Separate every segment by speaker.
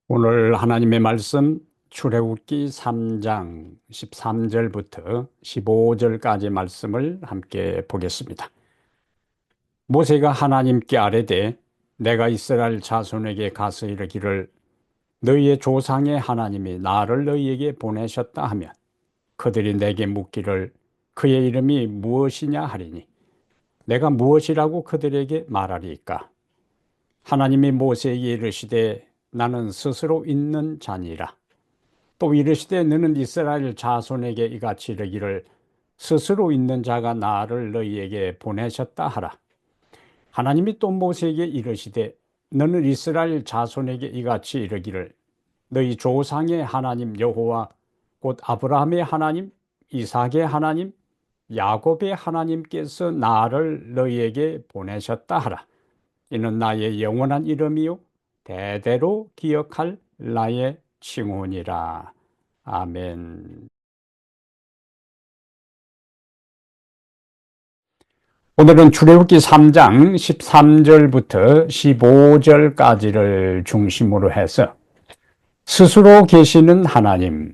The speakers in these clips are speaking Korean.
Speaker 1: 오늘 하나님의 말씀 출애굽기 3장 13절부터 15절까지 말씀을 함께 보겠습니다. 모세가 하나님께 아뢰되 내가 이스라엘 자손에게 가서 이르기를 너희의 조상의 하나님이 나를 너희에게 보내셨다 하면 그들이 내게 묻기를 그의 이름이 무엇이냐 하리니 내가 무엇이라고 그들에게 말하리이까. 하나님이 모세에게 이르시되 나는 스스로 있는 자니라. 또 이르시되 너는 이스라엘 자손에게 이같이 이르기를 스스로 있는 자가 나를 너희에게 보내셨다 하라. 하나님이 또 모세에게 이르시되 너는 이스라엘 자손에게 이같이 이르기를 너희 조상의 하나님 여호와 곧 아브라함의 하나님, 이삭의 하나님, 야곱의 하나님께서 나를 너희에게 보내셨다 하라. 이는 나의 영원한 이름이요 대대로 기억할 나의 칭호니라. 아멘. 오늘은 출애굽기 3장 13절부터 15절까지를 중심으로 해서 스스로 계시는 하나님,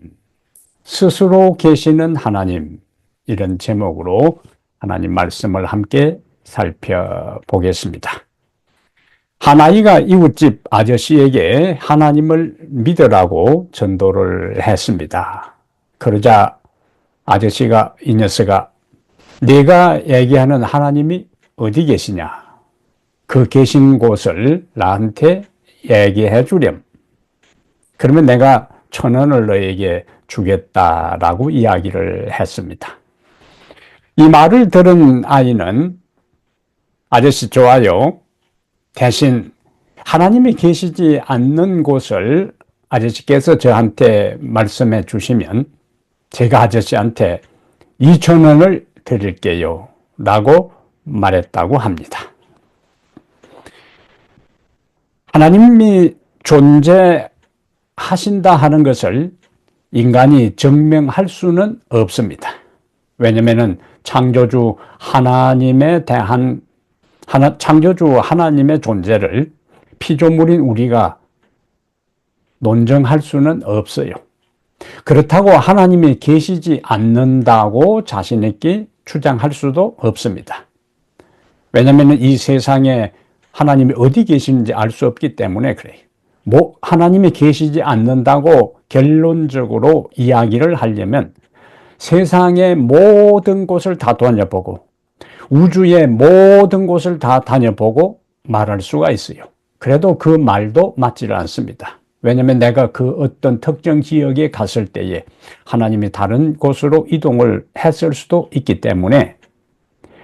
Speaker 1: 스스로 계시는 하나님, 이런 제목으로 하나님 말씀을 함께 살펴보겠습니다. 한 아이가 이웃집 아저씨에게 하나님을 믿으라고 전도를 했습니다. 그러자 아저씨가 이 녀석아 네가 얘기하는 하나님이 어디 계시냐? 그 계신 곳을 나한테 얘기해 주렴. 그러면 내가 1,000원을 너에게 주겠다라고 이야기를 했습니다. 이 말을 들은 아이는 아저씨 좋아요. 대신 하나님이 계시지 않는 곳을 아저씨께서 저한테 말씀해 주시면 제가 아저씨한테 2,000원을 드릴게요 라고 말했다고 합니다. 하나님이 존재하신다 하는 것을 인간이 증명할 수는 없습니다. 왜냐하면 창조주 하나님에 대한 창조주 하나님의 존재를 피조물인 우리가 논증할 수는 없어요. 그렇다고 하나님이 계시지 않는다고 자신 있게 주장할 수도 없습니다. 왜냐하면 이 세상에 하나님이 어디 계시는지 알 수 없기 때문에 그래요. 하나님이 계시지 않는다고 결론적으로 이야기를 하려면 세상의 모든 곳을 다 다녀보고 우주의 모든 곳을 다 다녀보고 말할 수가 있어요. 그래도 그 말도 맞지를 않습니다. 왜냐하면 내가 그 어떤 특정 지역에 갔을 때에 하나님이 다른 곳으로 이동을 했을 수도 있기 때문에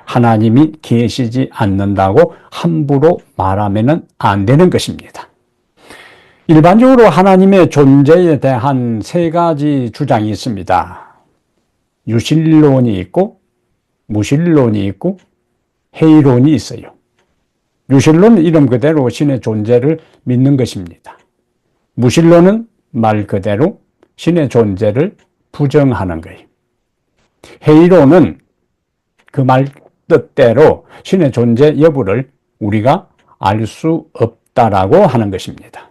Speaker 1: 하나님이 계시지 않는다고 함부로 말하면 안 되는 것입니다. 일반적으로 하나님의 존재에 대한 3가지 주장이 있습니다. 유실론이 있고 무실론이 있고 회의론이 있어요. 유실론은 이름 그대로 신의 존재를 믿는 것입니다. 무실론은 말 그대로 신의 존재를 부정하는 거예요. 회의론은 그 말 뜻대로 신의 존재 여부를 우리가 알 수 없다라고 하는 것입니다.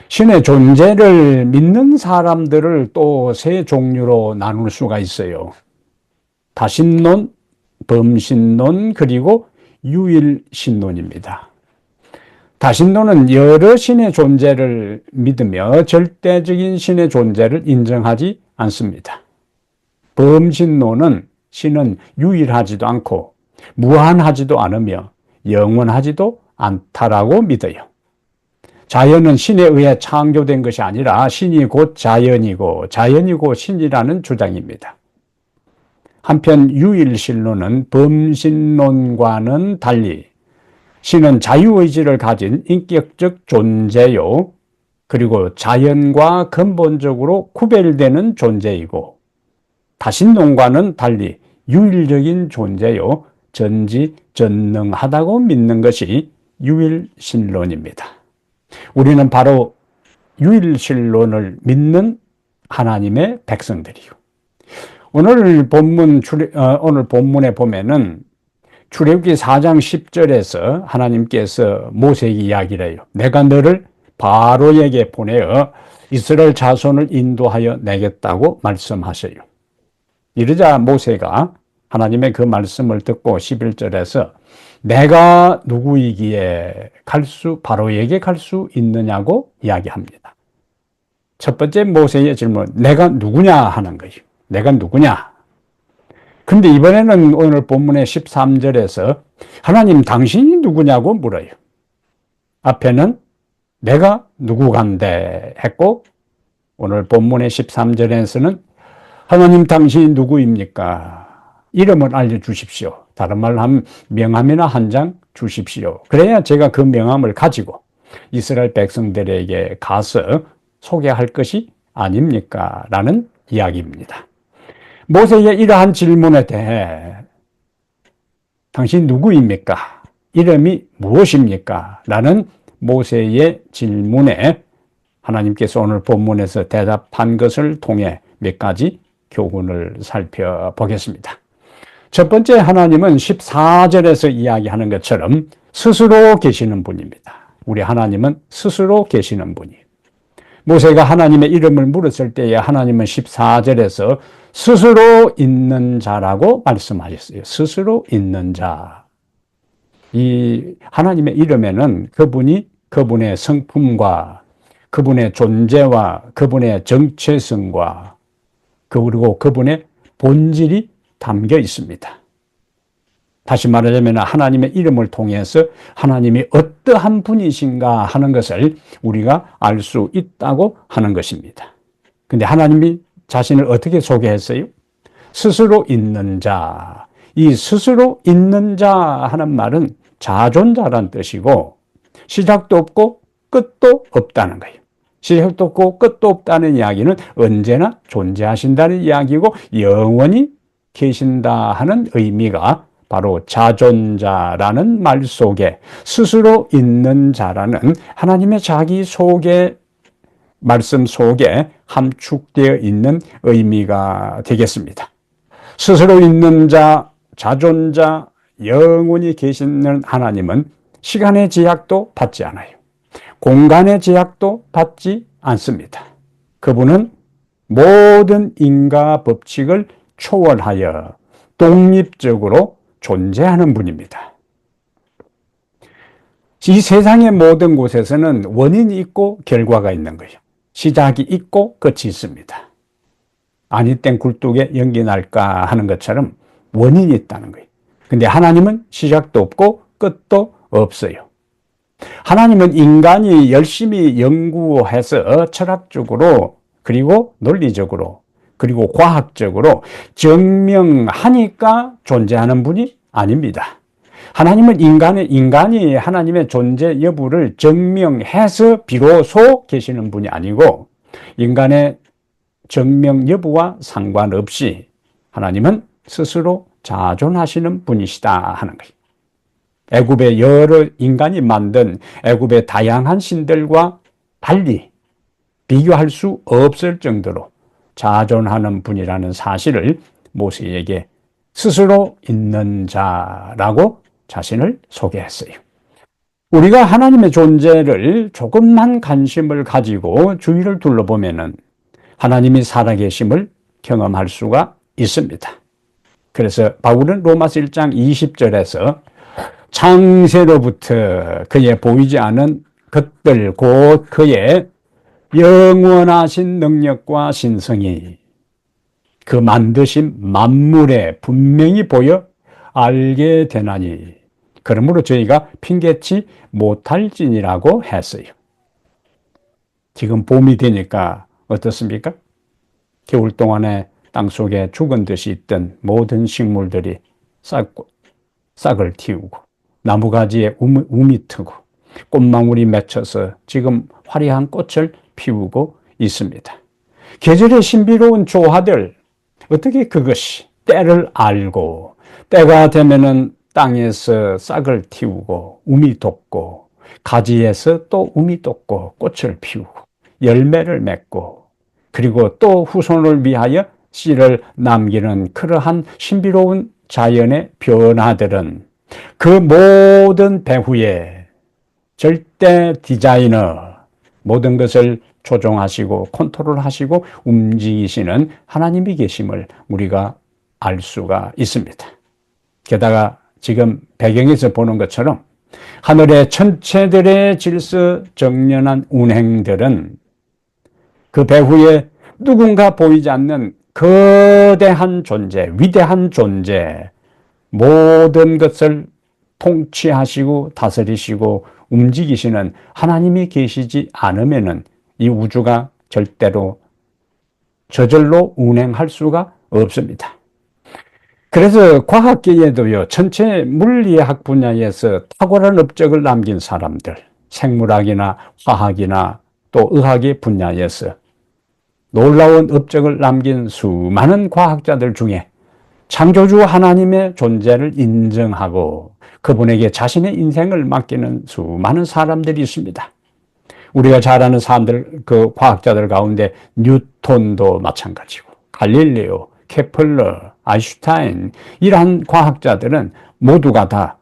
Speaker 1: 신의 존재를 믿는 사람들을 또 3종류로 나눌 수가 있어요. 다신론, 범신론, 그리고 유일신론입니다. 다신론은 여러 신의 존재를 믿으며 절대적인 신의 존재를 인정하지 않습니다. 범신론은 신은 유일하지도 않고 무한하지도 않으며 영원하지도 않다라고 믿어요. 자연은 신에 의해 창조된 것이 아니라 신이 곧 자연이고 자연이 곧 신이라는 주장입니다. 한편 유일신론은 범신론과는 달리 신은 자유의지를 가진 인격적 존재요. 그리고 자연과 근본적으로 구별되는 존재이고 다신론과는 달리 유일적인 존재요. 전지전능하다고 믿는 것이 유일신론입니다. 우리는 바로 유일신론을 믿는 하나님의 백성들이요. 오늘 본문에 보면은 출애굽기 4장 10절에서 하나님께서 모세에게 이야기를 해요. 내가 너를 바로에게 보내어 이스라엘 자손을 인도하여 내겠다고 말씀하셔요. 이러자 모세가 하나님의 그 말씀을 듣고 11절에서 내가 누구이기에 바로에게 갈 수 있느냐고 이야기합니다. 첫 번째 모세의 질문, 내가 누구냐 하는 거예요. 내가 누구냐? 근데 이번에는 오늘 본문의 13절에서 하나님 당신이 누구냐고 물어요. 앞에는 내가 누구간데 했고 오늘 본문의 13절에서는 하나님 당신이 누구입니까? 이름을 알려주십시오. 다른 말로 하면 명함이나 한 장 주십시오. 그래야 제가 그 명함을 가지고 이스라엘 백성들에게 가서 소개할 것이 아닙니까? 라는 이야기입니다. 모세의 이러한 질문에 대해 당신 누구입니까? 이름이 무엇입니까? 라는 모세의 질문에 하나님께서 오늘 본문에서 대답한 것을 통해 몇 가지 교훈을 살펴보겠습니다. 첫 번째, 하나님은 14절에서 이야기하는 것처럼 스스로 계시는 분입니다. 우리 하나님은 스스로 계시는 분이에요. 모세가 하나님의 이름을 물었을 때에 하나님은 14절에서 스스로 있는 자라고 말씀하셨어요. 스스로 있는 자. 이 하나님의 이름에는 그분의 성품과 그분의 존재와 그분의 정체성과 그리고 그분의 본질이 담겨 있습니다. 다시 말하자면 하나님의 이름을 통해서 하나님이 어떠한 분이신가 하는 것을 우리가 알 수 있다고 하는 것입니다. 근데 하나님이 자신을 어떻게 소개했어요? 스스로 있는 자. 이 스스로 있는 자 하는 말은 자존자란 뜻이고 시작도 없고 끝도 없다는 거예요. 시작도 없고 끝도 없다는 이야기는 언제나 존재하신다는 이야기고 영원히 계신다 하는 의미가 바로 자존자라는 말 속에 스스로 있는 자라는 하나님의 자기 소개 말씀 속에 함축되어 있는 의미가 되겠습니다. 스스로 있는 자, 자존자, 영원히 계시는 하나님은 시간의 제약도 받지 않아요. 공간의 제약도 받지 않습니다. 그분은 모든 인과 법칙을 초월하여 독립적으로 존재하는 분입니다. 이 세상의 모든 곳에서는 원인이 있고 결과가 있는 거예요. 시작이 있고 끝이 있습니다. 아니 땐 굴뚝에 연기 날까 하는 것처럼 원인이 있다는 거예요. 근데 하나님은 시작도 없고 끝도 없어요. 하나님은 인간이 열심히 연구해서 철학적으로 그리고 논리적으로 그리고 과학적으로 증명하니까 존재하는 분이 아닙니다. 하나님은 인간이 하나님의 존재 여부를 증명해서 비로소 계시는 분이 아니고 인간의 증명 여부와 상관없이 하나님은 스스로 자존하시는 분이시다 하는 거예요. 애굽의 여러 인간이 만든 애굽의 다양한 신들과 달리 비교할 수 없을 정도로 자존하는 분이라는 사실을 모세에게 스스로 있는 자라고 자신을 소개했어요. 우리가 하나님의 존재를 조금만 관심을 가지고 주위를 둘러보면은 하나님이 살아계심을 경험할 수가 있습니다. 그래서 바울은 로마서 1장 20절에서 창세로부터 그의 보이지 않은 것들 곧 그의 영원하신 능력과 신성이 그 만드신 만물에 분명히 보여 알게 되나니 그러므로 저희가 핑계치 못할지니라고 했어요. 지금 봄이 되니까 어떻습니까? 겨울 동안에 땅속에 죽은 듯이 있던 모든 식물들이 싹을 틔우고 나무가지에 움이 트고 꽃망울이 맺혀서 지금 화려한 꽃을 피우고 있습니다. 계절의 신비로운 조화들, 어떻게 그것이 때를 알고 때가 되면은 땅에서 싹을 틔우고 움이 돋고 가지에서 또 움이 돋고 꽃을 피우고 열매를 맺고 그리고 또 후손을 위하여 씨를 남기는 그러한 신비로운 자연의 변화들은 그 모든 배후에 절대 디자이너, 모든 것을 조종하시고 컨트롤하시고 움직이시는 하나님이 계심을 우리가 알 수가 있습니다. 게다가 지금 배경에서 보는 것처럼 하늘의 천체들의 질서정연한 운행들은 그 배후에 누군가 보이지 않는 거대한 존재, 위대한 존재, 모든 것을 통치하시고 다스리시고 움직이시는 하나님이 계시지 않으면은 이 우주가 절대로 저절로 운행할 수가 없습니다. 그래서 과학계에도요, 천체 물리학 분야에서 탁월한 업적을 남긴 사람들, 생물학이나 화학이나 또 의학의 분야에서 놀라운 업적을 남긴 수많은 과학자들 중에 창조주 하나님의 존재를 인정하고 그분에게 자신의 인생을 맡기는 수많은 사람들이 있습니다. 우리가 잘 아는 사람들, 그 과학자들 가운데 뉴턴도 마찬가지고, 갈릴레오, 케플러, 아인슈타인, 이러한 과학자들은 모두가 다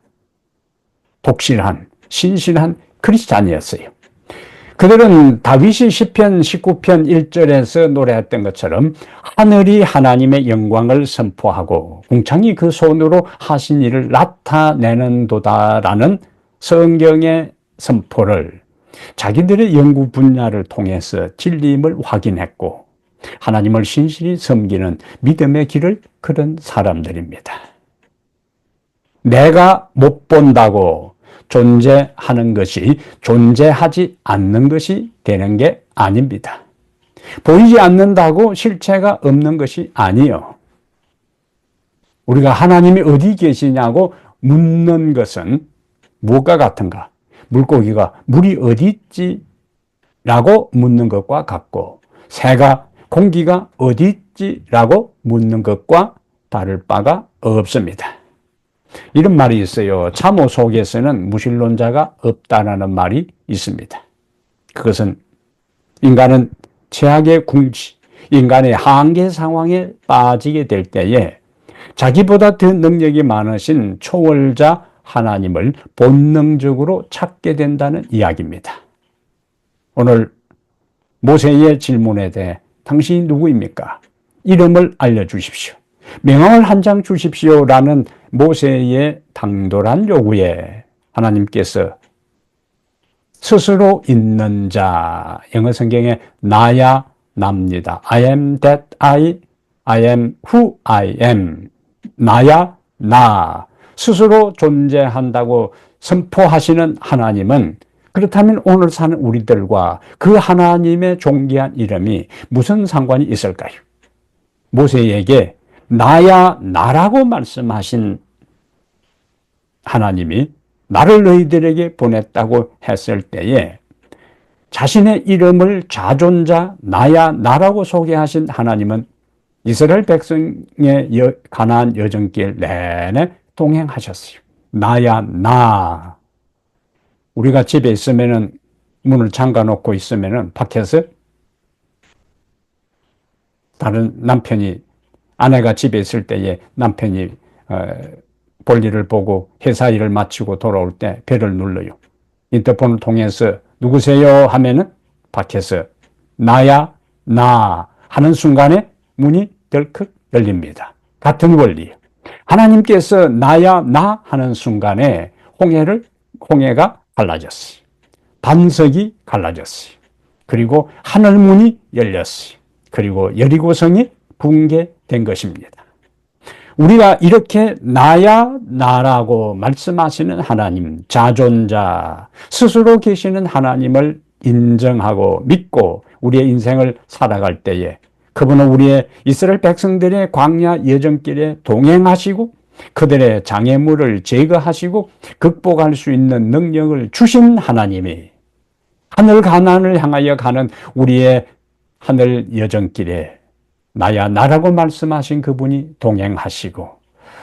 Speaker 1: 독실한, 신실한 크리스찬이었어요. 그들은 다윗이 시편 19편 1절에서 노래했던 것처럼 하늘이 하나님의 영광을 선포하고 궁창이 그 손으로 하신 일을 나타내는도다라는 성경의 선포를 자기들의 연구 분야를 통해서 진리임을 확인했고 하나님을 신실히 섬기는 믿음의 길을 걸은 사람들입니다. 내가 못 본다고 존재하는 것이 존재하지 않는 것이 되는 게 아닙니다. 보이지 않는다고 실체가 없는 것이 아니요. 우리가 하나님이 어디 계시냐고 묻는 것은 무엇과 같은가? 물고기가 물이 어디 있지? 라고 묻는 것과 같고 새가 공기가 어디 있지? 라고 묻는 것과 다를 바가 없습니다. 이런 말이 있어요. 참호 속에서는 무신론자가 없다라는 말이 있습니다. 그것은 인간은 최악의 궁지, 인간의 한계 상황에 빠지게 될 때에 자기보다 더 능력이 많으신 초월자 하나님을 본능적으로 찾게 된다는 이야기입니다. 오늘 모세의 질문에 대해 당신이 누구입니까? 이름을 알려주십시오. 명함을 한 장 주십시오라는 모세의 당돌한 요구에 하나님께서 스스로 있는 자, 영어 성경에 나야 납니다. I am that I am who I am. 나야 나. 스스로 존재한다고 선포하시는 하나님은 그렇다면 오늘 사는 우리들과 그 하나님의 존귀한 이름이 무슨 상관이 있을까요? 모세에게 나야 나라고 말씀하신 하나님이 나를 너희들에게 보냈다고 했을 때에 자신의 이름을 자존자 나야 나라고 소개하신 하나님은 이스라엘 백성의 가나안 여정길 내내 동행하셨어요. 나야 나. 우리가 집에 있으면은 문을 잠가 놓고 있으면은 밖에서 다른 남편이 아내가 집에 있을 때에 남편이 볼일을 보고 회사 일을 마치고 돌아올 때 벨을 눌러요. 인터폰을 통해서 누구세요 하면은 밖에서 나야 나 하는 순간에 문이 덜컥 열립니다. 같은 원리예요. 하나님께서 나야 나 하는 순간에 홍해가 갈라졌어요. 반석이 갈라졌어요. 그리고 하늘문이 열렸어요. 그리고 여리고성이 붕괴된 것입니다. 우리가 이렇게 나야 나라고 말씀하시는 하나님, 자존자, 스스로 계시는 하나님을 인정하고 믿고 우리의 인생을 살아갈 때에 그분은 우리의 이스라엘 백성들의 광야 여정길에 동행하시고 그들의 장애물을 제거하시고 극복할 수 있는 능력을 주신 하나님이 하늘 가나안을 향하여 가는 우리의 하늘 여정길에 나야 나라고 말씀하신 그분이 동행하시고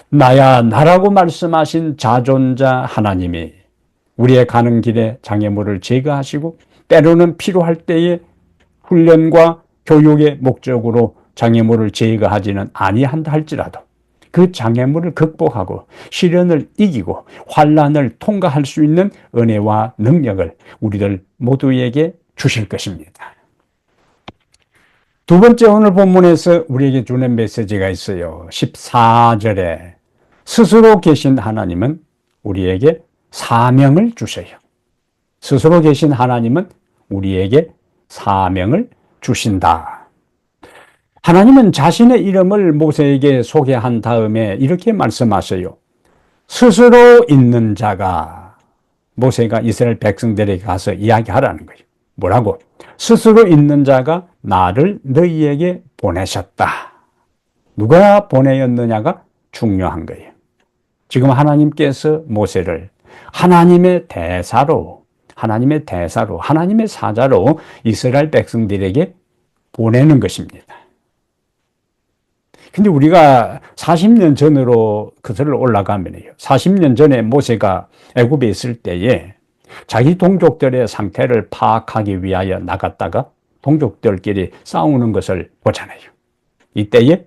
Speaker 1: 나야 나라고 말씀하신 자존자 하나님이 우리의 가는 길에 장애물을 제거하시고 때로는 필요할 때에 훈련과 교육의 목적으로 장애물을 제거하지는 아니한다 할지라도 그 장애물을 극복하고 시련을 이기고 환난을 통과할 수 있는 은혜와 능력을 우리들 모두에게 주실 것입니다. 두 번째 오늘 본문에서 우리에게 주는 메시지가 있어요. 14절에 스스로 계신 하나님은 우리에게 사명을 주셔요. 스스로 계신 하나님은 우리에게 사명을 주신다. 하나님은 자신의 이름을 모세에게 소개한 다음에 이렇게 말씀하셔요. 스스로 있는 자가, 모세가 이스라엘 백성들에게 가서 이야기하라는 거예요. 뭐라고? 스스로 있는 자가 나를 너희에게 보내셨다. 누가 보내었느냐가 중요한 거예요. 지금 하나님께서 모세를 하나님의 대사로, 하나님의 사자로 이스라엘 백성들에게 보내는 것입니다. 근데 우리가 40년 전으로 그들을 올라가면요. 40년 전에 모세가 애굽에 있을 때에 자기 동족들의 상태를 파악하기 위하여 나갔다가 동족들끼리 싸우는 것을 보잖아요. 이때에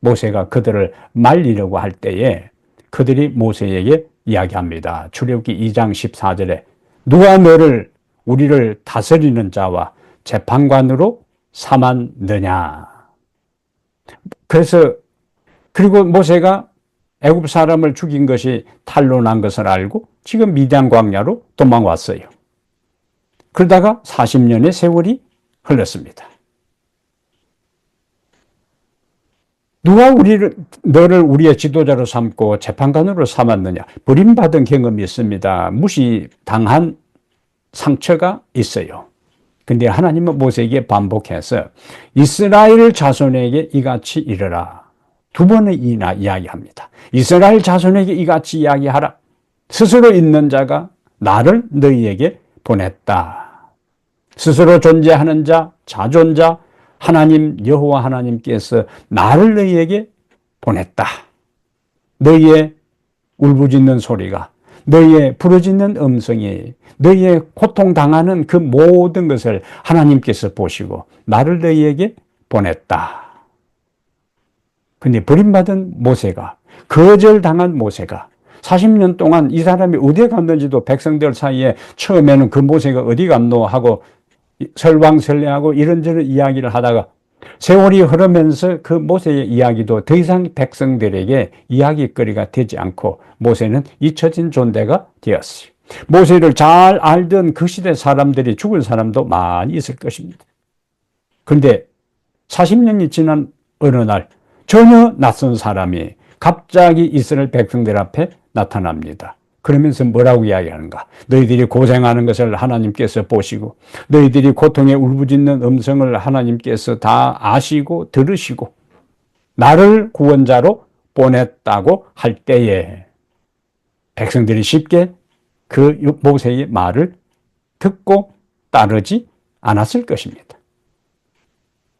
Speaker 1: 모세가 그들을 말리려고 할 때에 그들이 모세에게 이야기합니다. 출애굽기 2장 14절에 누가 너를 우리를 다스리는 자와 재판관으로 삼았느냐. 그리고 모세가 애굽 사람을 죽인 것이 탄로난 것을 알고 지금 미디안 광야로 도망왔어요. 그러다가 40년의 세월이 흘렀습니다. 누가 너를 우리의 지도자로 삼고 재판관으로 삼았느냐? 버림받은 경험이 있습니다. 무시당한 상처가 있어요. 근데 하나님은 모세에게 반복해서 이스라엘 자손에게 이같이 이르라. 두 번이나 이야기합니다. 이스라엘 자손에게 이같이 이야기하라. 스스로 있는 자가 나를 너희에게 보냈다. 스스로 존재하는 자, 자존자, 하나님 여호와 하나님께서 나를 너희에게 보냈다. 너희의 울부짖는 소리가, 너희의 부르짖는 음성이, 너희의 고통당하는 그 모든 것을 하나님께서 보시고 나를 너희에게 보냈다. 근데 버림받은 모세가, 거절당한 모세가 40년 동안 이 사람이 어디에 갔는지도 백성들 사이에 처음에는 그 모세가 어디 갔노 하고 설왕설래하고 이런저런 이야기를 하다가 세월이 흐르면서 그 모세의 이야기도 더 이상 백성들에게 이야기거리가 되지 않고 모세는 잊혀진 존재가 되었어요. 모세를 잘 알던 그 시대 사람들이 죽은 사람도 많이 있을 것입니다. 그런데 40년이 지난 어느 날 전혀 낯선 사람이 갑자기 이스라엘 백성들 앞에 나타납니다. 그러면서 뭐라고 이야기하는가? 너희들이 고생하는 것을 하나님께서 보시고 너희들이 고통에 울부짖는 음성을 하나님께서 다 아시고 들으시고 나를 구원자로 보냈다고 할 때에 백성들이 쉽게 그 모세의 말을 듣고 따르지 않았을 것입니다.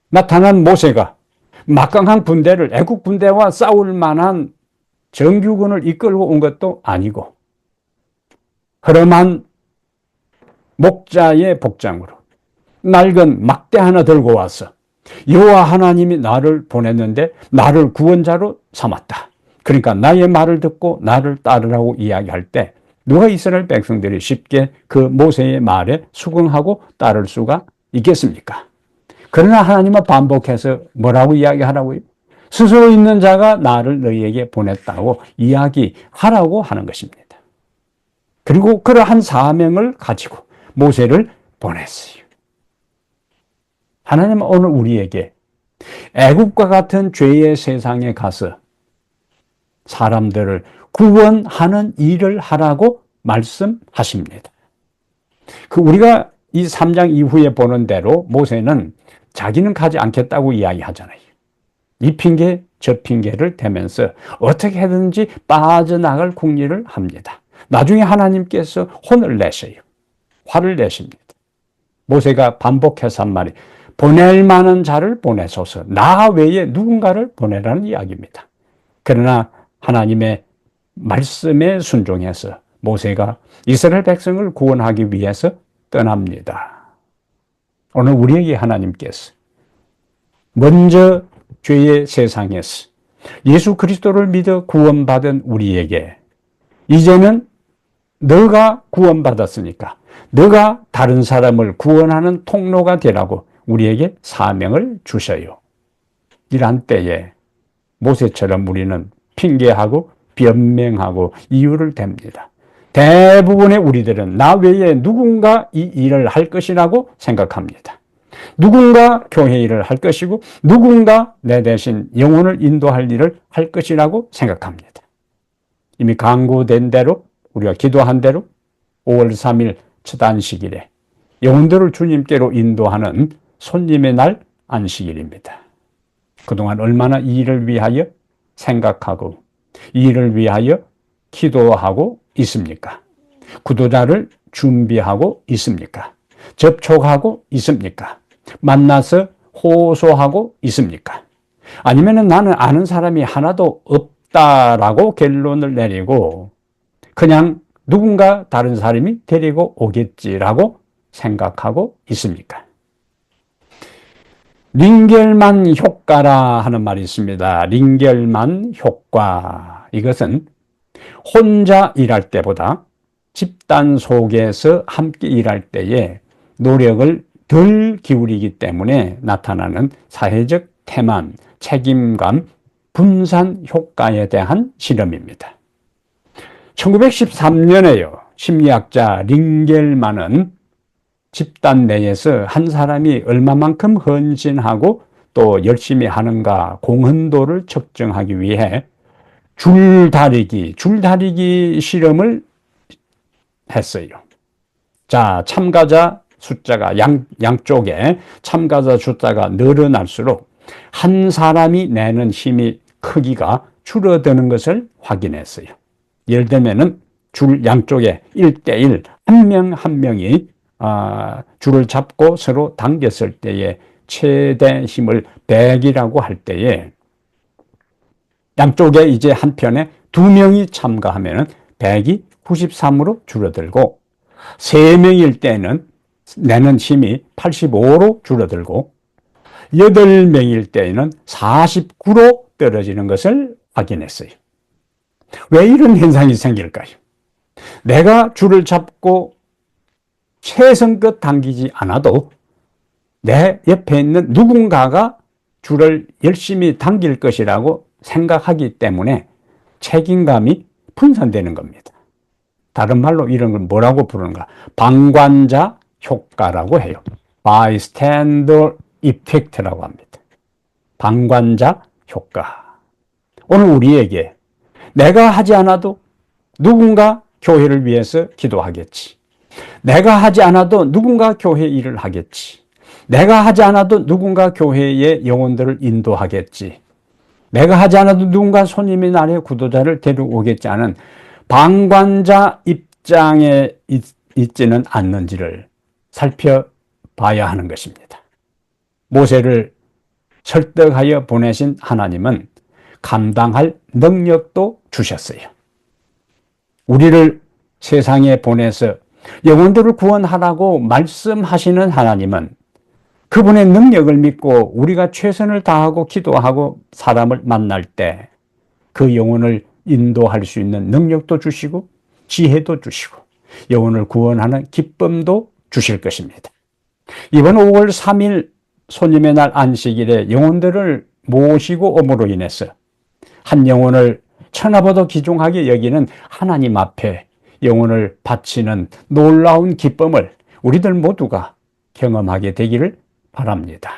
Speaker 1: 나타난 모세가 막강한 군대를 애국 군대와 싸울 만한 정규군을 이끌고 온 것도 아니고 허름한 목자의 복장으로 낡은 막대 하나 들고 와서 여호와 하나님이 나를 보냈는데 나를 구원자로 삼았다. 그러니까 나의 말을 듣고 나를 따르라고 이야기할 때 누가 이스라엘 백성들이 쉽게 그 모세의 말에 수긍하고 따를 수가 있겠습니까? 그러나 하나님은 반복해서 뭐라고 이야기하라고요? 스스로 있는 자가 나를 너희에게 보냈다고 이야기하라고 하는 것입니다. 그리고 그러한 사명을 가지고 모세를 보냈어요. 하나님은 오늘 우리에게 애국과 같은 죄의 세상에 가서 사람들을 구원하는 일을 하라고 말씀하십니다. 우리가 이 3장 이후에 보는 대로 모세는 자기는 가지 않겠다고 이야기하잖아요. 이 핑계 저 핑계를 대면서 어떻게든지 빠져나갈 궁리를 합니다. 나중에 하나님께서 혼을 내셔요. 화를 내십니다. 모세가 반복해서 한 말이 보낼 만한 자를 보내소서, 나 외에 누군가를 보내라는 이야기입니다. 그러나 하나님의 말씀에 순종해서 모세가 이스라엘 백성을 구원하기 위해서 떠납니다. 오늘 우리에게 하나님께서 먼저 죄의 세상에서 예수 그리스도를 믿어 구원받은 우리에게 이제는 너가 구원받았으니까 너가 다른 사람을 구원하는 통로가 되라고 우리에게 사명을 주셔요. 이러한 때에 모세처럼 우리는 핑계하고 변명하고 이유를 댑니다. 대부분의 우리들은 나 외에 누군가 이 일을 할 것이라고 생각합니다. 누군가 교회 일을 할 것이고 누군가 내 대신 영혼을 인도할 일을 할 것이라고 생각합니다. 이미 강구된 대로 우리가 기도한 대로 5월 3일 첫 안식일에 영혼들을 주님께로 인도하는 손님의 날 안식일입니다. 그동안 얼마나 이 일을 위하여 생각하고 이 일을 위하여 기도하고 있습니까? 구도자를 준비하고 있습니까? 접촉하고 있습니까? 만나서 호소하고 있습니까? 아니면 나는 아는 사람이 하나도 없다라고 결론을 내리고 그냥 누군가 다른 사람이 데리고 오겠지라고 생각하고 있습니까? 링겔만 효과라 하는 말이 있습니다. 링겔만 효과. 이것은 혼자 일할 때보다 집단 속에서 함께 일할 때에 노력을 덜 기울이기 때문에 나타나는 사회적 태만, 책임감, 분산 효과에 대한 실험입니다. 1913년에요. 심리학자 링겔만은 집단 내에서 한 사람이 얼마만큼 헌신하고 또 열심히 하는가 공헌도를 측정하기 위해 줄다리기 실험을 했어요. 자, 참가자 숫자가 양쪽에 참가자 숫자가 늘어날수록 한 사람이 내는 힘이 크기가 줄어드는 것을 확인했어요. 예를 들면은 줄 양쪽에 1대1 한 명 한 명이 줄을 잡고 서로 당겼을 때에 최대 힘을 100이라고 할 때에 양쪽에 이제 한편에 2명이 참가하면 100이 93으로 줄어들고 3명일 때는 내는 힘이 85로 줄어들고 8명일 때에는 49로 떨어지는 것을 확인했어요. 왜 이런 현상이 생길까요? 내가 줄을 잡고 최선껏 당기지 않아도 내 옆에 있는 누군가가 줄을 열심히 당길 것이라고 생각하기 때문에 책임감이 분산되는 겁니다. 다른 말로 이런 걸 뭐라고 부르는가? 방관자 효과라고 해요. bystander effect라고 합니다. 방관자 효과. 오늘 우리에게 내가 하지 않아도 누군가 교회를 위해서 기도하겠지. 내가 하지 않아도 누군가 교회 일을 하겠지. 내가 하지 않아도 누군가 교회의 영혼들을 인도하겠지. 내가 하지 않아도 누군가 손님의 날에 구도자를 데려오겠지 하는 방관자 입장에 있지는 않는지를 살펴봐야 하는 것입니다. 모세를 설득하여 보내신 하나님은 감당할 능력도 주셨어요. 우리를 세상에 보내서 영혼들을 구원하라고 말씀하시는 하나님은 그분의 능력을 믿고 우리가 최선을 다하고 기도하고 사람을 만날 때 그 영혼을 인도할 수 있는 능력도 주시고 지혜도 주시고 영혼을 구원하는 기쁨도 주실 것입니다. 이번 5월 3일 손님의 날 안식일에 영혼들을 모시고 옴으로 인해서 한 영혼을 천하보다 귀중하게 여기는 하나님 앞에 영혼을 바치는 놀라운 기쁨을 우리들 모두가 경험하게 되기를 바랍니다.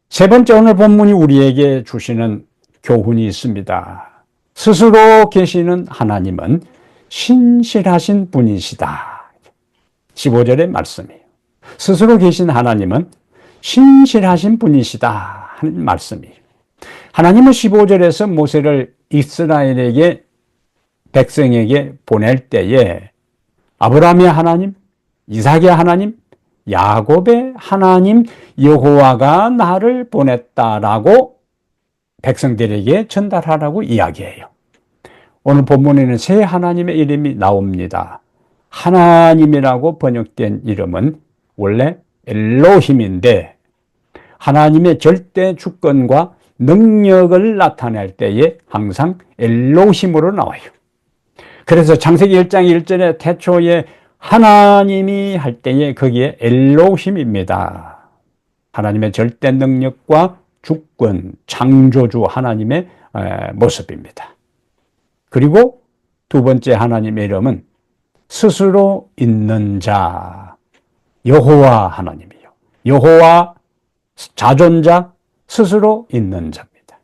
Speaker 1: 세 번째, 오늘 본문이 우리에게 주시는 교훈이 있습니다. 스스로 계시는 하나님은 신실하신 분이시다. 15절의 말씀이에요. 스스로 계신 하나님은 신실하신 분이시다 하는 말씀이에요. 하나님은 15절에서 모세를 이스라엘에게 백성에게 보낼 때에 아브라함의 하나님, 이삭의 하나님, 야곱의 하나님 여호와가 나를 보냈다라고 백성들에게 전달하라고 이야기해요. 오늘 본문에는 세 하나님의 이름이 나옵니다. 하나님이라고 번역된 이름은 원래 엘로힘인데 하나님의 절대 주권과 능력을 나타낼 때에 항상 엘로힘으로 나와요. 그래서 창세기 1장 1절에 태초에 하나님이 할 때에 거기에 엘로힘입니다. 하나님의 절대 능력과 주권, 창조주 하나님의 모습입니다. 그리고 두 번째 하나님의 이름은 스스로 있는 자, 여호와 하나님이요. 여호와 자존자, 스스로 있는 자입니다.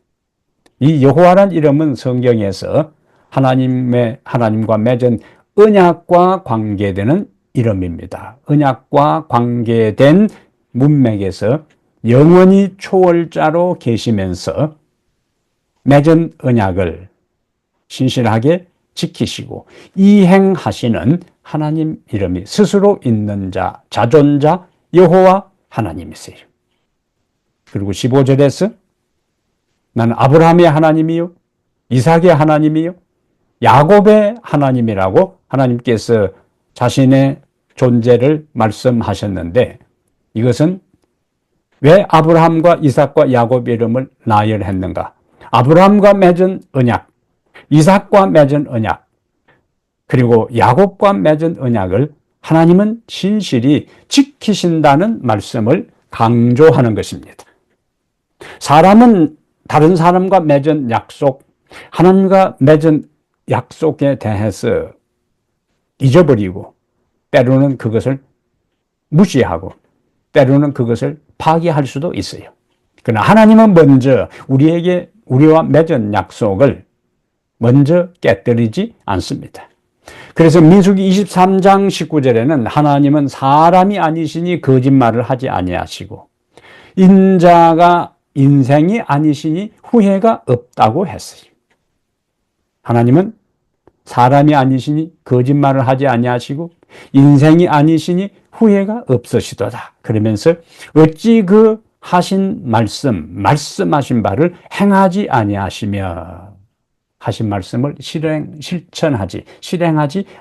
Speaker 1: 이 여호와란 이름은 성경에서 하나님과 맺은 언약과 관계되는 이름입니다. 언약과 관계된 문맥에서 영원히 초월자로 계시면서 맺은 언약을 신실하게 지키시고 이행하시는 하나님 이름이 스스로 있는 자, 자존자, 여호와 하나님이세요. 그리고 15절에서 나는 아브라함의 하나님이요, 이삭의 하나님이요, 야곱의 하나님이라고 하나님께서 자신의 존재를 말씀하셨는데, 이것은 왜 아브라함과 이삭과 야곱 이름을 나열했는가? 아브라함과 맺은 언약, 이삭과 맺은 언약, 그리고 야곱과 맺은 언약을 하나님은 신실히 지키신다는 말씀을 강조하는 것입니다. 사람은 다른 사람과 맺은 약속, 하나님과 맺은 약속에 대해서 잊어버리고 때로는 그것을 무시하고 때로는 그것을 파기할 수도 있어요. 그러나 하나님은 먼저 우리와 맺은 약속을 먼저 깨뜨리지 않습니다. 그래서 민수기 23장 19절에는 하나님은 사람이 아니시니 거짓말을 하지 아니하시고 인자가 인생이 아니시니 후회가 없다고 했어요. 하나님은 사람이 아니시니 거짓말을 하지 아니하시고 인생이 아니시니 후회가 없으시도다. 그러면서 어찌 그 하신 말씀하신 바를 행하지 아니하시며 하신 말씀을 실행하지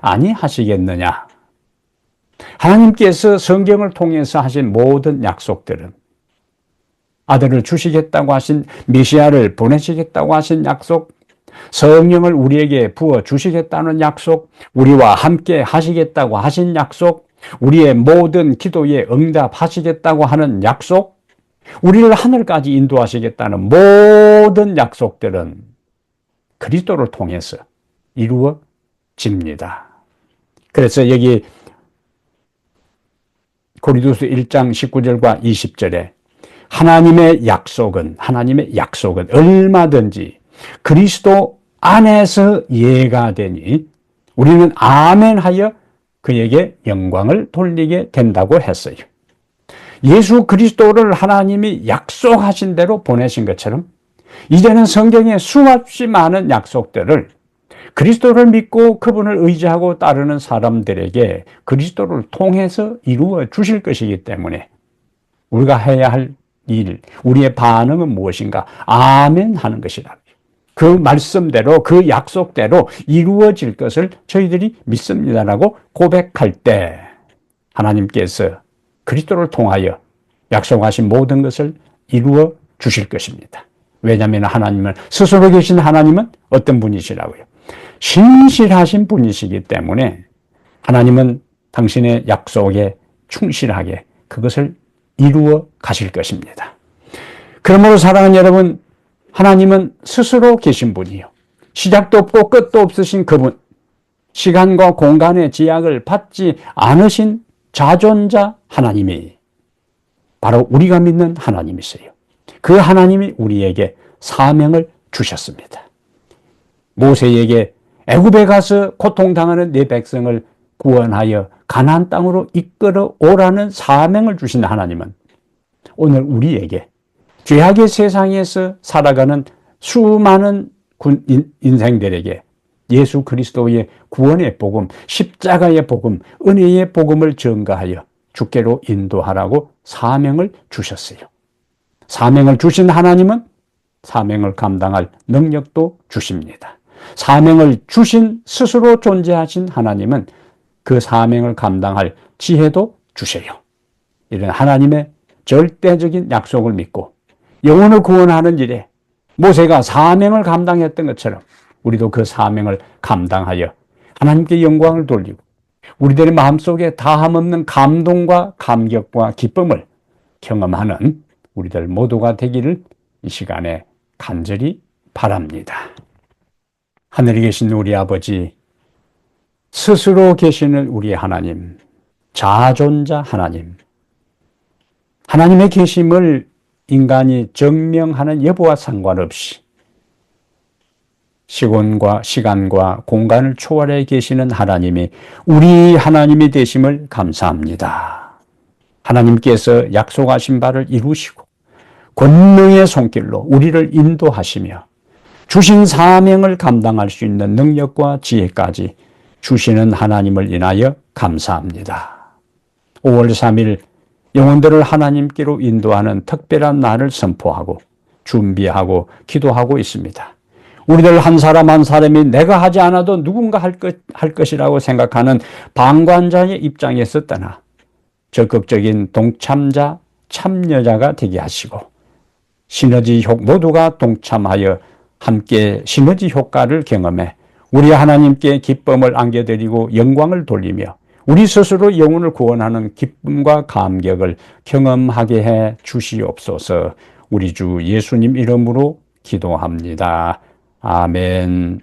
Speaker 1: 아니하시겠느냐. 하나님께서 성경을 통해서 하신 모든 약속들은 아들을 주시겠다고 하신 메시아를 보내시겠다고 하신 약속, 성령을 우리에게 부어 주시겠다는 약속, 우리와 함께 하시겠다고 하신 약속, 우리의 모든 기도에 응답하시겠다고 하는 약속, 우리를 하늘까지 인도하시겠다는 모든 약속들은 그리스도를 통해서 이루어집니다. 그래서 여기 고린도서 1장 19절과 20절에 하나님의 약속은 얼마든지 그리스도 안에서 예가 되니 우리는 아멘하여 그에게 영광을 돌리게 된다고 했어요. 예수 그리스도를 하나님이 약속하신 대로 보내신 것처럼 이제는 성경에 수없이 많은 약속들을 그리스도를 믿고 그분을 의지하고 따르는 사람들에게 그리스도를 통해서 이루어 주실 것이기 때문에 우리가 해야 할 일, 우리의 반응은 무엇인가? 아멘 하는 것이다. 그 말씀대로, 그 약속대로 이루어질 것을 저희들이 믿습니다라고 고백할 때 하나님께서 그리스도를 통하여 약속하신 모든 것을 이루어 주실 것입니다. 왜냐하면 하나님은, 스스로 계신 하나님은 어떤 분이시라고요? 신실하신 분이시기 때문에 하나님은 당신의 약속에 충실하게 그것을 이루어 가실 것입니다. 그러므로 사랑하는 여러분, 하나님은 스스로 계신 분이요, 시작도 없고 끝도 없으신 그분, 시간과 공간의 제약을 받지 않으신 자존자 하나님이 바로 우리가 믿는 하나님이세요. 그 하나님이 우리에게 사명을 주셨습니다. 모세에게 애굽에 가서 고통당하는 내 백성을 구원하여 가나안 땅으로 이끌어 오라는 사명을 주신 하나님은 오늘 우리에게 죄악의 세상에서 살아가는 수많은 인생들에게 예수 그리스도의 구원의 복음, 십자가의 복음, 은혜의 복음을 전가하여 주께로 인도하라고 사명을 주셨어요. 사명을 주신 하나님은 사명을 감당할 능력도 주십니다. 사명을 주신 스스로 존재하신 하나님은 그 사명을 감당할 지혜도 주세요. 이런 하나님의 절대적인 약속을 믿고 영혼을 구원하는 일에 모세가 사명을 감당했던 것처럼 우리도 그 사명을 감당하여 하나님께 영광을 돌리고 우리들의 마음속에 다함없는 감동과 감격과 기쁨을 경험하는 우리들 모두가 되기를 이 시간에 간절히 바랍니다. 하늘에 계신 우리 아버지, 스스로 계시는 우리 하나님, 자존자 하나님, 하나님의 계심을 인간이 증명하는 여부와 상관없이 시간과 공간을 초월해 계시는 하나님이 우리 하나님이 되심을 감사합니다. 하나님께서 약속하신 바를 이루시고 권능의 손길로 우리를 인도하시며 주신 사명을 감당할 수 있는 능력과 지혜까지 주시는 하나님을 인하여 감사합니다. 5월 3일 영혼들을 하나님께로 인도하는 특별한 날을 선포하고 준비하고 기도하고 있습니다. 우리들 한 사람 한 사람이 내가 하지 않아도 누군가 할 것이라고 생각하는 방관자의 입장에서 떠나 적극적인 동참자, 참여자가 되게 하시고 모두가 동참하여 함께 시너지 효과를 경험해 우리 하나님께 기쁨을 안겨드리고 영광을 돌리며 우리 스스로 영혼을 구원하는 기쁨과 감격을 경험하게 해 주시옵소서. 우리 주 예수님 이름으로 기도합니다. 아멘.